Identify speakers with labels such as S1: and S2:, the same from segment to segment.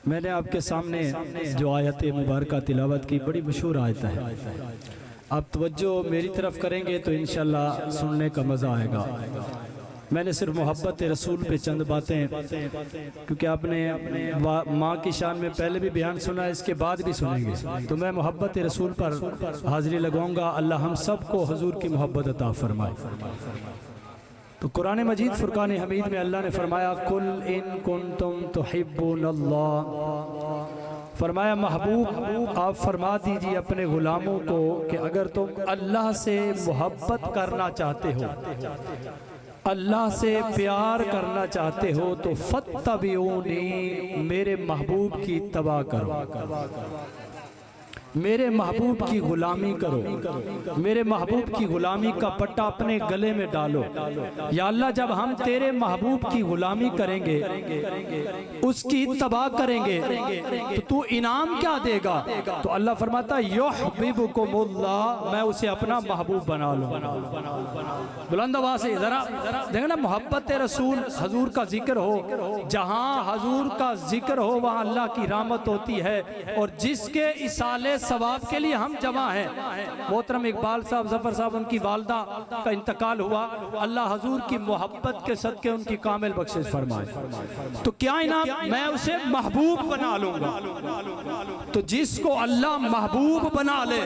S1: मैंने आपके सामने जो आयत मुबारक तिलावत की, बड़ी मशहूर आयत है। आप तवज्जो मेरी तरफ करेंगे तो इंशाल्लाह सुनने का मज़ा आएगा। मैंने सिर्फ मोहब्बत रसूल पे चंद बातें, क्योंकि आपने माँ की शान में पहले भी बयान सुना है, इसके बाद भी सुनेंगे, तो मैं मोहब्बत रसूल पर हाजिरी लगाऊंगा। अल्लाह हम सब को हुजूर की मोहब्बत अता फरमाए। तो कुरान मजीद फुरकान हमीद में अल्लाह ने फरमाया, कुल इन कुंतुम तुहिब्बुनल्लाह, फरमाया महबूब आप फरमा दीजिए अपने गुलामों को कि अगर तुम अल्लाह से मोहब्बत करना चाहते हो, अल्लाह से प्यार करना चाहते हो, तो फत्तबिऊनी, मेरे महबूब की इत्तबा करो, मेरे महबूब की गुलामी करो, मेरे महबूब की गुलामी का पट्टा अपने गले में डालो। या अल्लाह जब हम तेरे महबूब की गुलामी करेंगे, उसकी इत्तबा करेंगे, तो तू इनाम क्या देगा? तो अल्लाह फरमाता युहिब्बुकुमुल्लाह, मैं उसे अपना महबूब बना लूंगा। बुलंद आवाज़ से जरा देखना ना, मोहब्बत रसूल हुजूर का जिक्र हो, जहाँ हुजूर का जिक्र हो वहाँ अल्लाह की रहमत होती है। और जिसके इसाले सवाब के लिए हम जमा हैं। मोहतरम इकबाल साहब, जफर साहब, उनकी वालदा का इंतकाल हुआ, अल्लाह हुजूर की मोहब्बत के सदके उनकी कामिल बख्शिश फरमाए। तो क्या इनाम? मैं उसे महबूब बना लूंगा। तो जिसको अल्लाह महबूब बना ले,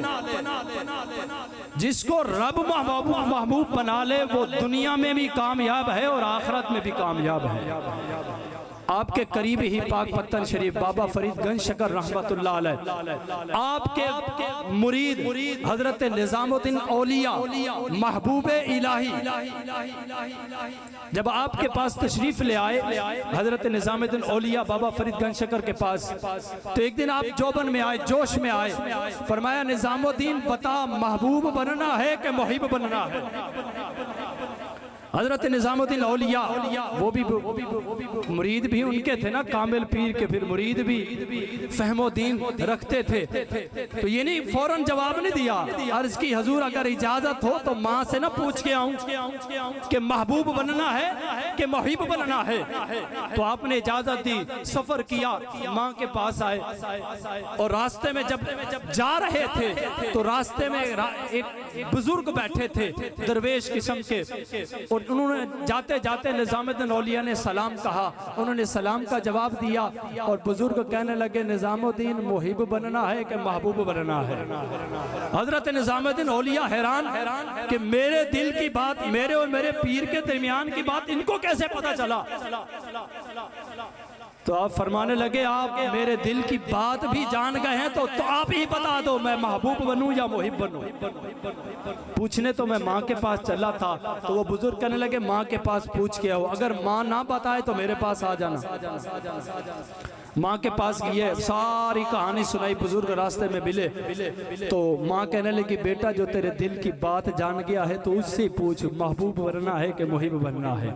S1: जिसको रब महबूब बना ले, वो दुनिया में भी कामयाब है और आखिरत में भी कामयाब है। आपके करीबी ही पाक पत्तन शरीफ बाबा फरीद गंज शकर रहमतुल्लाह अलैह, आपके मुरीद हजरत निजामुद्दीन औलिया महबूबे इलाही, जब आपके पास तशरीफ ले आए हजरत निजामुद्दीन औलिया बाबा फरीद गंज शकर के पास, तो एक दिन आप जोबन में आए, जोश में आए, फरमाया निजामुद्दीन बता, महबूब बनना है कि मुहिब बनना है? हजरत निजामुद्दीन औलिया वो भी मुरीद भी उनके थे ना, कामिल पीर के, फिर मुरीद भी फहमोदीन रखते थे। तो ये नहीं फौरन जवाब नहीं दिया, अर्ज की हुजूर अगर इजाजत हो तो माँ से ना पूछ के आऊं कि महबूब बनना है कि मुहिब बनना है? तो आपने इजाजत दी, सफर किया, माँ के पास आए, और रास्ते में जब जा रहे थे तो रास्ते में एक बुजुर्ग बैठे थे दरवेश किस्म के, और उन्होंने जाते जाते निजामुद्दीन औलिया ने सलाम कहा, उन्होंने सलाम का जवाब दिया, और बुजुर्ग कहने लगे निजामुद्दीन मुहिब बनना है कि महबूब बनना है? हजरत निजामुद्दीन औलिया हैरान कि मेरे दिल की बात, मेरे और मेरे पीर के दरमियान की बात इनको कैसे पता चला? तो आप फरमाने लगे, आप मेरे दिल की बात भी जान गए हैं, तो आप ही बता दो मैं महबूब बनूं या मुहिब बनूं? पूछने तो मैं माँ के पास चला था, तो वो बुजुर्ग कहने लगे माँ के पास पूछ के आओ, अगर माँ ना बताए तो मेरे पास आ जाना। माँ के पास गए, सारी कहानी सुनाई, बुजुर्ग रास्ते में मिले, तो माँ कहने लगी बेटा जो तेरे दिल की बात जान गया है तो उससे पूछ, महबूब बनना है कि मुहिब बनना है?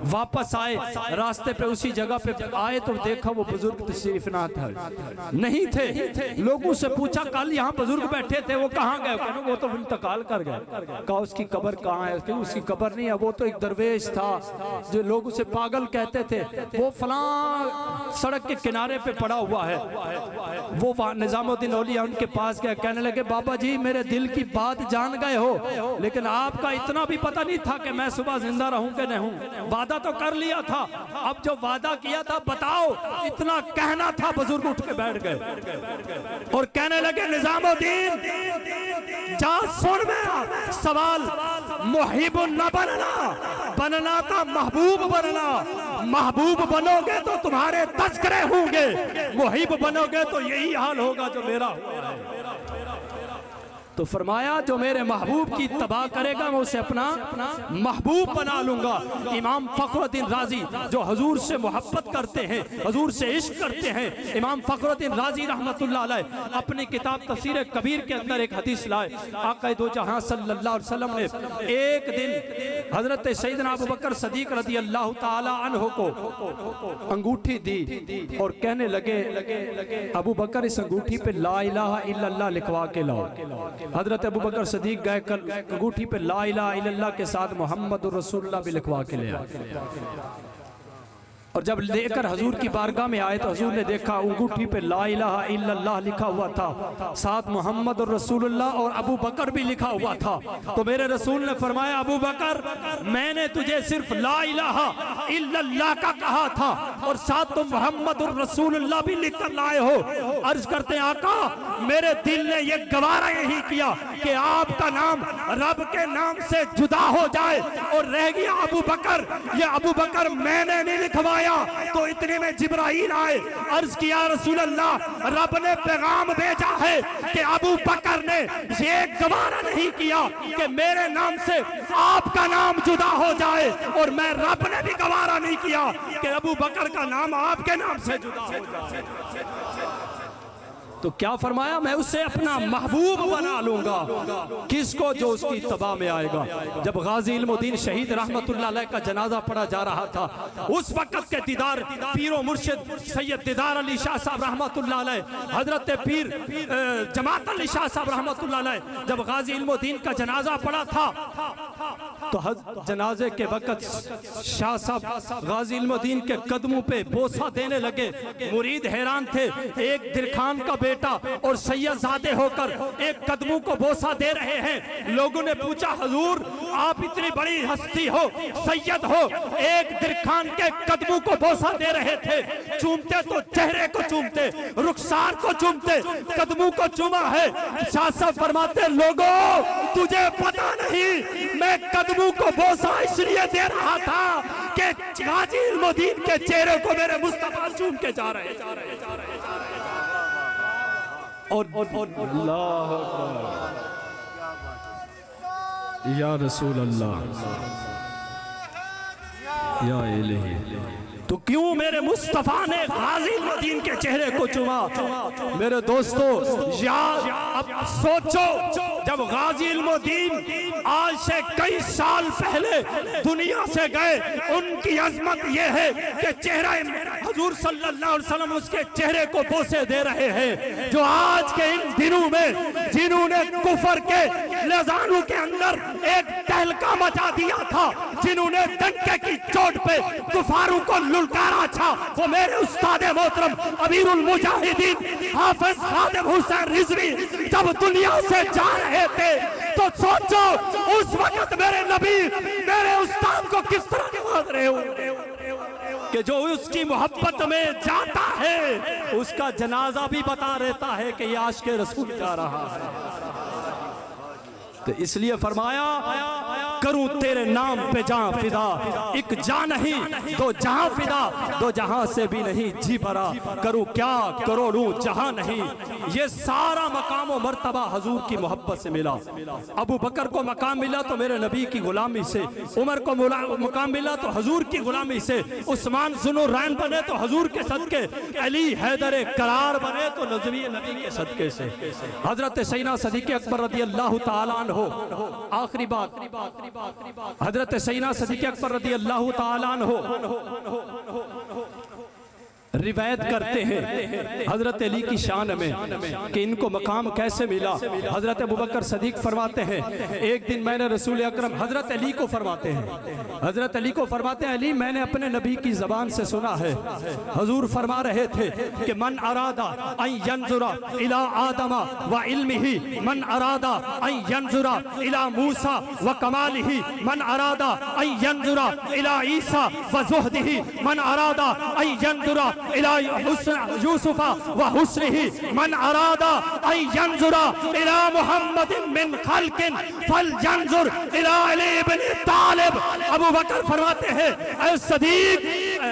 S1: वापस आए, रास्ते पे उसी जगह पे आए तो देखा वो बुजुर्ग तशरीफ ना था, नहीं थे। लोगों से पूछा कल यहाँ बुजुर्ग बैठे थे, वो कहाँ गए? वो तो इंतकाल कर गए। कहा उसकी कब्र कहाँ है? उसकी कब्र नहीं है, वो तो एक दरवेश था जो लोग उसे पागल कहते थे, वो फलां सड़क के किनारे पे पड़ा हुआ है। वो निजामुद्दीन औलिया उनके पास गए, कहने लगे बाबा जी मेरे दिल की बात जान गए हो, लेकिन आपका इतना भी पता नहीं था कि मैं सुबह जिंदा रहूं कि नहीं हूं। वादा तो कर लिया था, अब जो वादा किया था बताओ, इतना कहना था। बुजुर्ग उठ के बैठ गए और कहने लगे निजामुद्दीन जा सुन मेरा सवाल, मुहिब न बनना था महबूब बनना। महबूब बनोगे तो तुम्हारे तस्करे होंगे, मुहिब बनोगे तो यही हाल होगा जो मेरा हुआ है। तो फरमाया जो मेरे महबूब की तबाह करेगा मैं उसे अपना महबूब बना लूंगा। इमाम फखरुद्दीन राजी जो हुजूर से मोहब्बत करते हैं, हुजूर से इश्क करते हैं, इमाम फखरुद्दीन राजी रहमतुल्लाह अलैह अपनी किताब तफसीर कबीर के अंदर एक हदीस लाए। आका दो जहां सल्लल्लाहु अलैहि वसल्लम ने एक दिन हजरत सैयदना अबू बकर सदीक रज़ी अल्लाह ताला अन्हु को अंगूठी दी और कहने लगे अबू बकर इस अंगूठी पे ला इलाहा इल्लल्लाह लिखवा के लाओ। हजरत अबू बकर सदीक गए अंगूठी पे ला इलाहा इल्लल्लाह के साथ मोहम्मद रसूलुल्लाह भी लिखवा के ले आए। और जब लेकर हजूर की बारगाह में आए तो हजूर ने देखा अंगूठी पे ला इलाहा इल्लल्लाह लिखा हुआ था, साथ मोहम्मद और रसूलुल्लाह और अबू बकर भी लिखा हुआ था। तो मेरे रसूल ने फरमाया, अबू बकर, मैंने तुझे सिर्फ ला इलाहा इल्लल्लाह का कहा था और साथ तुम मोहम्मद और रसूलुल्लाह भी लिख कर लाए हो। अर्ज करते हैं, आका, मेरे दिल ने यह गवारा यही किया कि आपका नाम रब के नाम से जुदा हो जाए और रह गया अबू बकर। ये अबू बकर मैंने नहीं लिखवाया। तो इतने में जिब्राइल आए, अर्ज किया, रसूल अल्लाह, रब ने पैगाम भेजा है कि अबू बकर ने ये गवारा नहीं किया कि मेरे नाम से आपका नाम जुदा हो जाए, और मैं रब ने भी गवारा नहीं किया कि अबू बकर का नाम आपके नाम से जुदा हो जाए। तो क्या फरमाया, मैं उसे अपना महबूब बना लूंगा। किसको? जो उसकी तबाह में आएगा। जब गाजी इल्मुद्दीन शहीद रहमतुल्लाह अलैह का जनाजा पढ़ा जा रहा था, उस वक्त के दीदार पीरो मुर्शिद सैयद दीदार अली शाह साहब रहमतुल्लाह अलैह, हजरत पीर जमात अली शाह साहब रहमतुल्लाह अलैह, जब गाजी इल्मुद्दीन का जनाजा पढ़ा था तो जनाजे के वक्त शाह साहब गाजी इल्मुद्दीन के कदमों पे बोसा देने लगे। मुरीद हैरान थे, एक दिरखान का बेटा और सैयदजादे होकर एक कदमों को बोसा दे रहे हैं। लोगों ने पूछा, हुजूर, आप इतनी बड़ी हस्ती हो, सैयद हो, एक दिरखान के कदमों को बोसा दे रहे थे। चूमते तो चेहरे को चूमते, रुखसार को चूमते, कदमों को चूमा है। शाह साहब फरमाते, लोगों, तुझे पता नहीं मैं कदमों को बोसा इसलिए दे रहा था कि गाजी इल्मुद्दीन के चेहरे को मेरे मुस्तफा चूम के जा रहे और अल्लाह या रसूल अल्लाह या इलाही। तो क्यों मेरे मुस्तफा ने गाजी इल्मुद्दीन के चेहरे को चुमा? मेरे दोस्तों, यार अब सोचो, जब गाजी इल्मुद्दीन आज से कई साल पहले दुनिया से गए, उनकी अजमत यह है कि चेहरा हुजूर सल्लल्लाहु अलैहि वसल्लम उसके चेहरे को बोसे दे रहे हैं। जो आज के इन दिनों में जिन्होंने कुफर के लजानों के अंदर एक तहलका मचा दिया था, जिन्होंने डंके की चोट पे कुफारों को लुलकारा था, वो मेरे उस्ताद मोहतरम अमीरुल मुजाहिदीन हाफिज खादिम हुसैन रिजवी जब दुनिया से जा रहे थे, तो सोचो उस वक्त मेरे नबी, मेरे उस्ताद को किस तरह निभाग रहे हो कि जो उसकी मोहब्बत में जाता है उसका जनाजा भी बता रहता है कि ये आशिक़े रसूल जा रहा है। तो इसलिए फरमाया, करूं तेरे नाम पे जान फिदा, एक जान नहीं दो जहां फिदा, दो जहां से भी नहीं जी भरा, करूं क्या करोड़ों जहां नहीं। ये सारा मकाम और मर्तबा हजूर की मोहब्बत से मिला। अबू बकर को मकाम मिला तो मेरे नबी की गुलामी से, उमर को मकाम मिला तो हजूर की गुलामी से, उस्मान ज़ुन्नुरैन बने तो हजूर के सदके, अली हैदर करार बने तो नज़वी नबी के सदके से। हजरत सैयदना सिद्दीक़ अकबर रज़ी अल्लाह तआला अन्हु, आखिरी बात, हजरत सैयदना सिद्दीक़ अकबर रज़ी अल्लाह तआला अन्हु रिवायत करते हैं हजरत अली की शान में कि इनको मकाम कैसे मिला। हजरत अबू बकर सदीक फरमाते हैं, एक दिन मैंने रसूल अकरम, हजरत अली को फरमाते हैं, हजरत अली को फरमाते हैं, अली मैंने अपने नबी की जबान से सुना है, हजूर फरमा रहे थे कि मन अरादा अन यंजुरा इला आदमा व इल्मिही, मन अरादा अन यंजुरा इला मूसा व कमालिही, मन अरादा अन यंजुरा इला ईसा व ज़ुहदिही, मन अरादा अन यंजुरा इला यूसुफा व हुस्निही, मन अरादा अन यंजुरा इला मुहम्मदिन मिन खल्किन फल यंजुर इला अली इब्न तालिब। अबू बकर फरमाते हैं, ऐ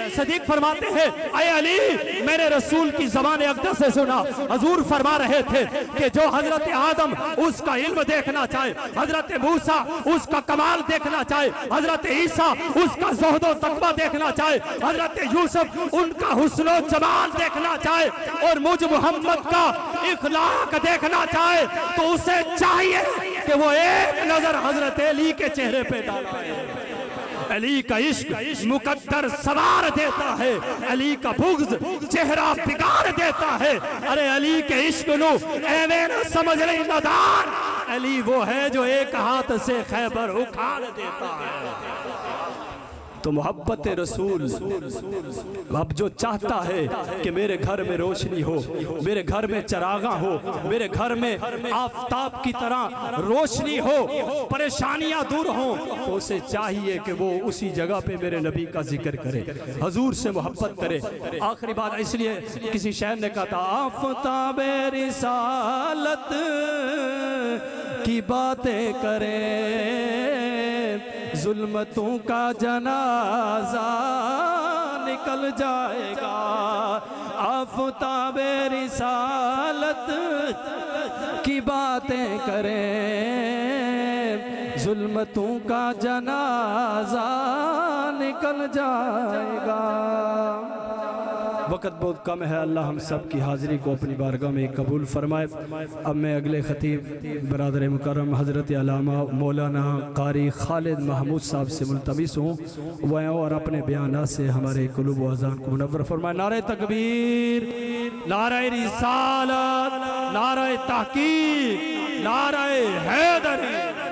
S1: सदीक फरमाते हैं, ऐ अली मैंने रसूल की ज़बान अक़दस से सुना, हजूर फरमा रहे थे कि जो हजरत आदम उसका इल्म देखना चाहे, हजरत मूसा उसका कमाल देखना चाहे, हजरत ईसा उसका ज़ुहद व तक़वा देखना चाहे, हजरत यूसुफ उनका हुस्न व जमाल देखना चाहे, और मुझ मोहम्मद का इखलाक देखना चाहे, तो उसे चाहिए कि वो एक नजर हजरत अली के चेहरे पे डाले। अली का इश्क मुकद्दर सवार देता है, अली का बुग़्ज़ चेहरा बिगाड़ देता है। अरे अली के इश्क नु एवें न समझ रही नादान, अली वो है जो एक हाथ से खैबर उखाड़ देता है। तो मोहब्बत रसूल अब जो चाहता है कि मेरे घर में रोशनी हो, मेरे घर में चरागा हो, मेरे घर में आफताब की तरह रोशनी हो, परेशानियां दूर हो, तो उसे चाहिए कि वो उसी जगह पे मेरे नबी का जिक्र करे, हजूर से मोहब्बत करे। आखिरी बात, इसलिए किसी शायर ने कहा था आफताब रिसालत की बातें करें, जुल्मतों का जनाजा निकल जाएगा। आफताब रिसालत की बातें करें, जुल्मतों का जनाजा निकल जाएगा। वक़्त बहुत कम है, अल्लाह हम सब की हाज़िरी को अपनी बारगाह में कबूल फरमाए। अब मैं अगले ख़तीब बरादर मुकर्रम हज़रत अल्लामा मौलाना कारी खालिद महमूद साहब से मुल्तमिस हूँ वह और अपने बयानात से हमारे क़ुलूब व अज़ान को मुनव्वर फरमाए। नारे तकबीर, नारे रिसालत, नारे तहक़ीक़, नारे हैदरी।